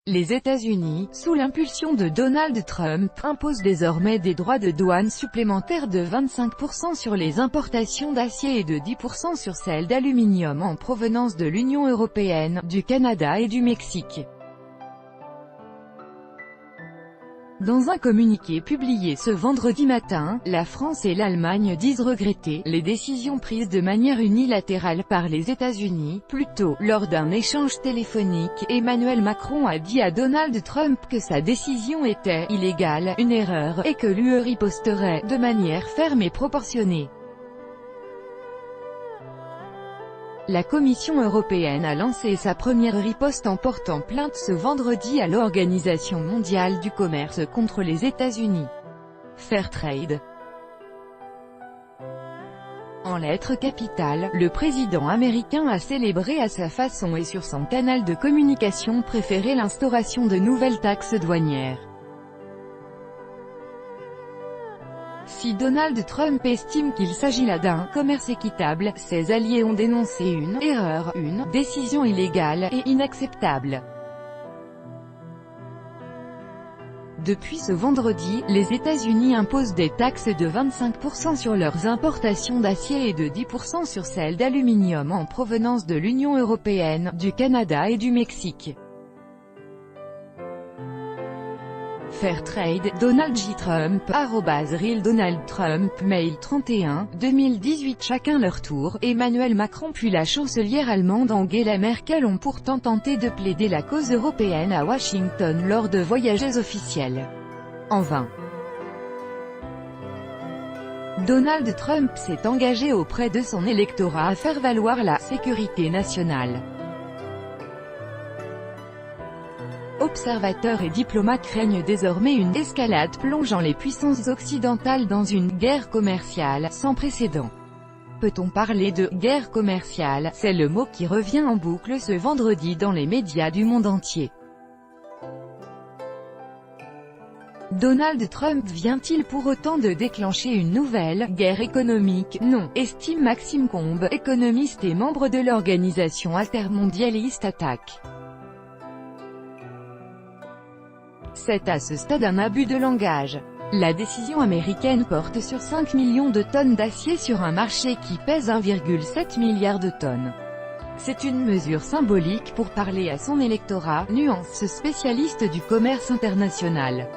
Les États-Unis, sous l'impulsion de Donald Trump, imposent désormais des droits de douane supplémentaires de 25% sur les importations d'acier et de 10% sur celles d'aluminium en provenance de l'Union européenne, du Canada et du Mexique. Dans un communiqué publié ce vendredi matin, la France et l'Allemagne disent regretter les décisions prises de manière unilatérale par les États-Unis. Plus tôt, lors d'un échange téléphonique, Emmanuel Macron a dit à Donald Trump que sa décision était « illégale, une erreur » et que l'UE riposterait « de manière ferme et proportionnée ». La Commission européenne a lancé sa première riposte en portant plainte ce vendredi à l'Organisation mondiale du commerce contre les États-Unis. Fairtrade. En lettres capitales, le président américain a célébré à sa façon et sur son canal de communication préféré l'instauration de nouvelles taxes douanières. Si Donald Trump estime qu'il s'agit là d'un « commerce équitable », ses alliés ont dénoncé une « erreur », une « décision illégale » et inacceptable. Depuis ce vendredi, les États-Unis imposent des taxes de 25% sur leurs importations d'acier et de 10% sur celles d'aluminium en provenance de l'Union européenne, du Canada et du Mexique. Fairtrade, Donald J. Trump, @RealDonaldTrump, mail 31, 2018. Chacun leur tour, Emmanuel Macron puis la chancelière allemande Angela Merkel ont pourtant tenté de plaider la cause européenne à Washington lors de voyages officiels. En vain. Donald Trump s'est engagé auprès de son électorat à faire valoir la « sécurité nationale ». Observateurs et diplomates craignent désormais une escalade plongeant les puissances occidentales dans une « guerre commerciale » sans précédent. Peut-on parler de « guerre commerciale » ? C'est le mot qui revient en boucle ce vendredi dans les médias du monde entier. Donald Trump vient-il pour autant de déclencher une nouvelle « guerre économique » ? Non, estime Maxime Combe, économiste et membre de l'organisation altermondialiste ATTAC. C'est à ce stade un abus de langage. La décision américaine porte sur 5 millions de tonnes d'acier sur un marché qui pèse 1,7 milliard de tonnes. C'est une mesure symbolique pour parler à son électorat, nuance ce spécialiste du commerce international.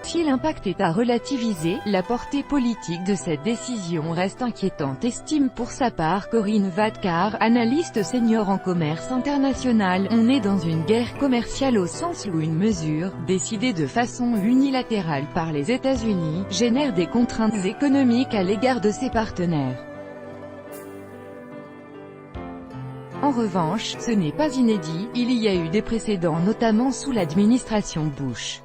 Si l'impact est à relativiser, la portée politique de cette décision reste inquiétante, estime pour sa part Corinne Vadkar, analyste senior en commerce international. On est dans une guerre commerciale au sens où une mesure, décidée de façon unilatérale par les États-Unis, génère des contraintes économiques à l'égard de ses partenaires. En revanche, ce n'est pas inédit, il y a eu des précédents notamment sous l'administration Bush.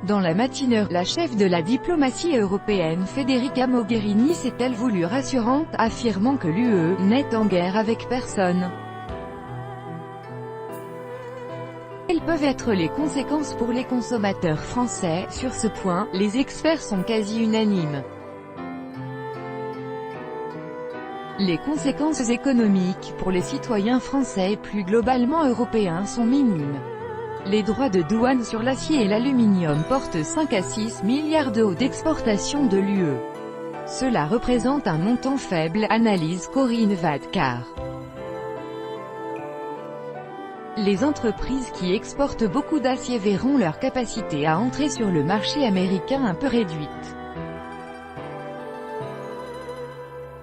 Dans la matinée, la chef de la diplomatie européenne Federica Mogherini s'est-elle voulue rassurante, affirmant que l'UE n'est en guerre avec personne. Quelles peuvent être les conséquences pour les consommateurs français? Sur ce point, les experts sont quasi unanimes. Les conséquences économiques pour les citoyens français et plus globalement européens sont minimes. Les droits de douane sur l'acier et l'aluminium portent 5 à 6 milliards d'euros d'exportation de l'UE. Cela représente un montant faible, analyse Corinne Vadkar. Les entreprises qui exportent beaucoup d'acier verront leur capacité à entrer sur le marché américain un peu réduite.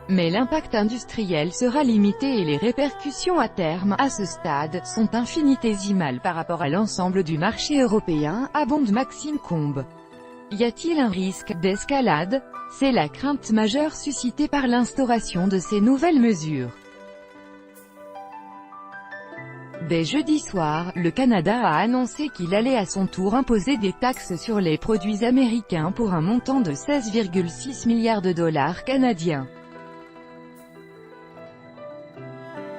Mais l'impact industriel sera limité et les répercussions à terme, à ce stade, sont infinitésimales par rapport à l'ensemble du marché européen, abonde Maxime Combe. Y a-t-il un risque d'escalade? C'est la crainte majeure suscitée par l'instauration de ces nouvelles mesures. Dès jeudi soir, le Canada a annoncé qu'il allait à son tour imposer des taxes sur les produits américains pour un montant de 16,6 milliards de dollars canadiens.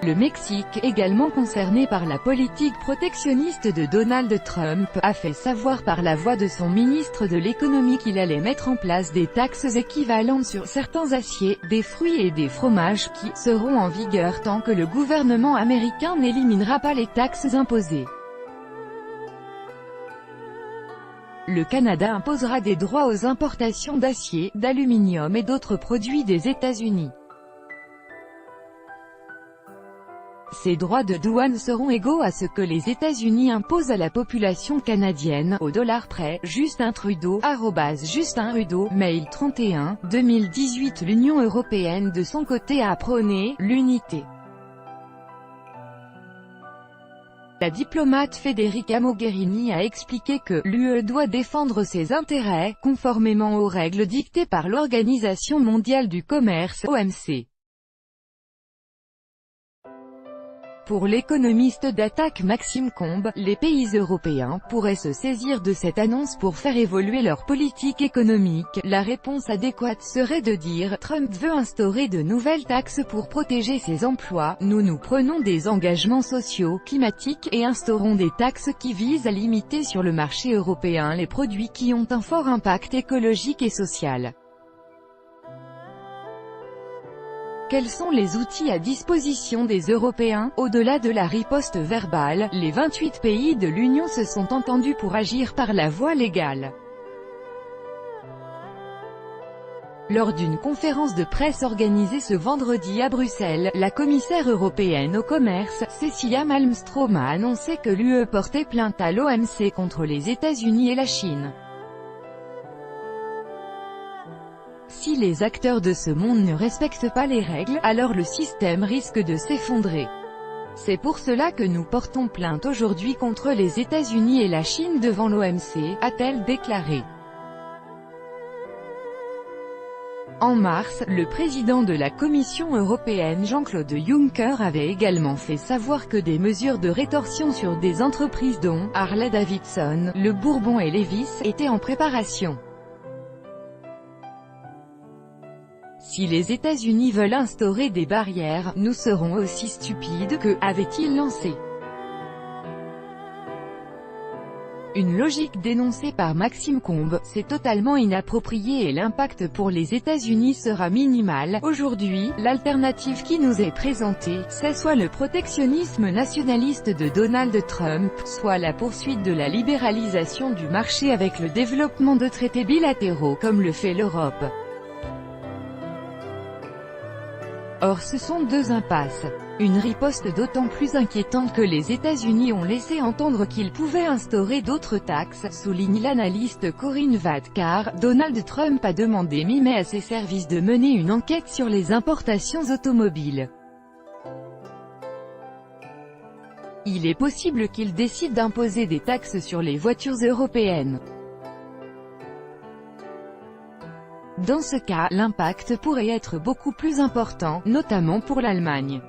Le Mexique, également concerné par la politique protectionniste de Donald Trump, a fait savoir par la voix de son ministre de l'économie qu'il allait mettre en place des taxes équivalentes sur certains aciers, des fruits et des fromages qui seront en vigueur tant que le gouvernement américain n'éliminera pas les taxes imposées. Le Canada imposera des droits aux importations d'acier, d'aluminium et d'autres produits des États-Unis. Ces droits de douane seront égaux à ce que les États-Unis imposent à la population canadienne, au dollar près. Justin Trudeau, @Justin Trudeau, mail 31, 2018. L'Union européenne de son côté a prôné l'unité. La diplomate Federica Mogherini a expliqué que l'UE doit défendre ses intérêts, conformément aux règles dictées par l'Organisation mondiale du commerce, OMC. Pour l'économiste d'Attaque Maxime Combe, les pays européens pourraient se saisir de cette annonce pour faire évoluer leur politique économique. La réponse adéquate serait de dire « Trump veut instaurer de nouvelles taxes pour protéger ses emplois, nous prenons des engagements sociaux, climatiques et instaurons des taxes qui visent à limiter sur le marché européen les produits qui ont un fort impact écologique et social ». Quels sont les outils à disposition des Européens? Au-delà de la riposte verbale, les 28 pays de l'Union se sont entendus pour agir par la voie légale. Lors d'une conférence de presse organisée ce vendredi à Bruxelles, la commissaire européenne au commerce, Cecilia Malmström, a annoncé que l'UE portait plainte à l'OMC contre les États-Unis et la Chine. Si les acteurs de ce monde ne respectent pas les règles, alors le système risque de s'effondrer. C'est pour cela que nous portons plainte aujourd'hui contre les États-Unis et la Chine devant l'OMC, a-t-elle déclaré. En mars, le président de la Commission européenne Jean-Claude Juncker avait également fait savoir que des mesures de rétorsion sur des entreprises dont Harley-Davidson, Le Bourbon et Levi's étaient en préparation. Si les États-Unis veulent instaurer des barrières, nous serons aussi stupides que, avait-il lancé. Une logique dénoncée par Maxime Combe, c'est totalement inapproprié et l'impact pour les États-Unis sera minimal. Aujourd'hui, l'alternative qui nous est présentée, c'est soit le protectionnisme nationaliste de Donald Trump, soit la poursuite de la libéralisation du marché avec le développement de traités bilatéraux comme le fait l'Europe. Or ce sont deux impasses. Une riposte d'autant plus inquiétante que les États-Unis ont laissé entendre qu'ils pouvaient instaurer d'autres taxes, souligne l'analyste Corinne Vadkar. Donald Trump a demandé mi-mai à ses services de mener une enquête sur les importations automobiles. Il est possible qu'il décide d'imposer des taxes sur les voitures européennes. Dans ce cas, l'impact pourrait être beaucoup plus important, notamment pour l'Allemagne.